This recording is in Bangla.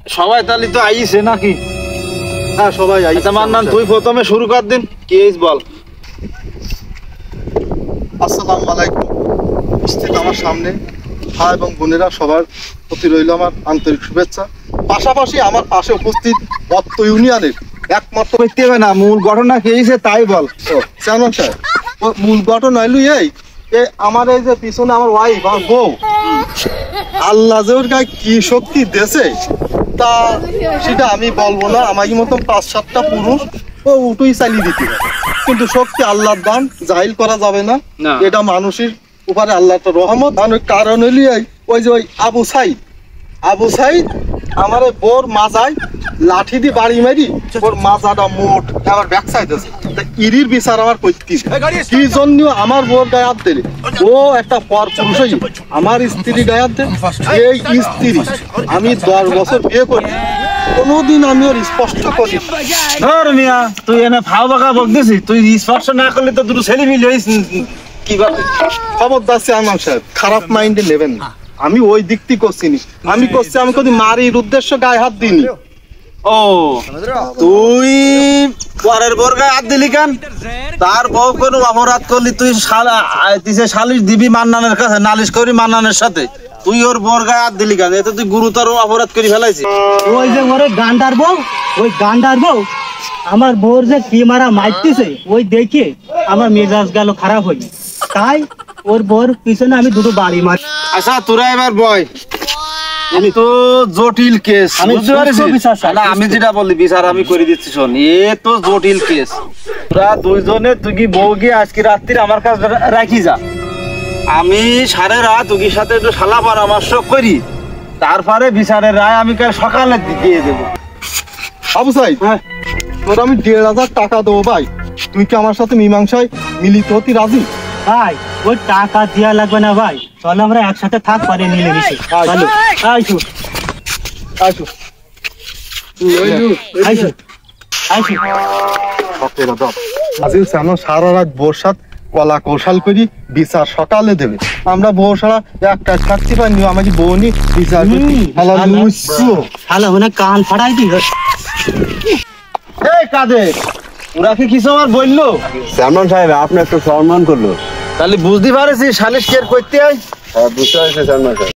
সবাই তাহলে তো আইছে নাকি? হ্যাঁ সবাই আইছে। আচ্ছা মান্নান তুই প্রথমে শুরু কর দিন, কি হইছে বল। আসসালামু আলাইকুম। উপস্থিত আমার সামনে ভাই এবং বোনেরা, সবার প্রতি রইল আমার আন্তরিক শুভেচ্ছা। পাশাপাশি আমার পাশে উপস্থিত অত্ত ইউনিয়নের একমাত্র করতে হবে না, মূল ঘটনা কি হইছে তাই বল। চেয়ারম্যান সাহেব, মূল ঘটনা হইল এই আমার এই যে পিছনে আমার ওয়াইফ আমার বউ, আল্লাহ যে ওর গায়ে কি শক্তি দেছে তা সেটা আমি বলবো না। আমার মতন 5-7টা পুরুষ ও উঠেই চালিয়ে দিতে পারে, কিন্তু শক্তি আল্লাহর দান, জাহিল করা যাবে না। এটা মানুষের উপরে আল্লাহর রহমত। কারণ হইল ওই যে ওই আবু সাইদ আমার বোর মাজায় লাঠি দিয়ে বাড়ি মারি, ওর মাজাটা মোট আমার ব্যাক সাইড আছে। ইরির বিচার আমার করতে কি জন্য আমার বোর গায়ে হাত দিলে, ও একটা পর পুরুষ আমার স্ত্রী গায়ে হাত দেয়। এই স্ত্রী আমি 10 বছর বিয়ে করি, কোনোদিন আমি ওর স্পষ্ট করি। ধর মিয়া তুই এনে ফাও বাঁকা বকতেছিস, তুই স্পর্শ না করলে তো দুটো ছেলে মিলে কি ব্যাপার? খবরদার চেয়ারম্যান সাহেব, খারাপ মাইন্ডে নেবেন না। আমি ওই দিকটি করছিনি, আমি করছি আমি কদি মারির উদ্দেশ্য গায়ে হাত দিইনি। ও তুই পরের বোর গায়ে হাত দিলি কেন? তার বউ কোনো অপরাধ করলি তুই সালিশ দিবি মান্নানের কাছে, নালিশ করি মান্নানের সাথে। তুই ওর বোর গায়ে হাত দিলি কেন? এতে তুই গুরুতর অপরাধ করে ফেলাইছিস। ওই যে ওরে গান্ডার বউ, ওই গান্ডার বউ আমার বউর যে কি মারা মারতেছে ওই দেখে আমার মেজাজ গেল খারাপ হয়ে, তাই ওর বউর পিছনে আমি দুটো বাড়ি মারি। আচ্ছা তোরা এবার বয়, আমি তো জটিল কেস, আমি যেটা বলি বিচার আমি করে দিচ্ছি শোন। এ তো জটিল কেস, তোরা দুইজনে তুই কি বউ গিয়ে আজকে রাত্রি আমার কাছে রাখি যা, আমি সারা রাত উকির সাথে একটু শালা পরামর্শ করি, তারপরে বিচারের রায় আমি কাল সকালে দিয়ে দেবো। আবু সাইদ, তোর আমি 1,500 টাকা দেবো ভাই, তুই কি আমার সাথে মীমাংসায় মিলিত হতে রাজি? ভাই ওই টাকা দেওয়া লাগবে না ভাই, চল আমরা একসাথে থাক পরে মিলে মিশে। চলো আইসো আইসো আইসো আইসো। আজিল সানো সারা রাত বর্ষাত কলা কৌশল করি বিচার সকালে দেবে। আমরা বউ সারা একটা থাকতে পারিনি, আমাকে বউ নি বিচার শালা ওনে কান ফাড়াই দি। এই কাদের ওরা কি কিছু আমার বললো? চেয়ারম্যান সাহেব আপনি একটু সম্মান করলো, তাহলে বুঝতে পারছিস সালিশ কে করতে হয়? বুঝতে পারছি চেয়ারম্যান সাহেব।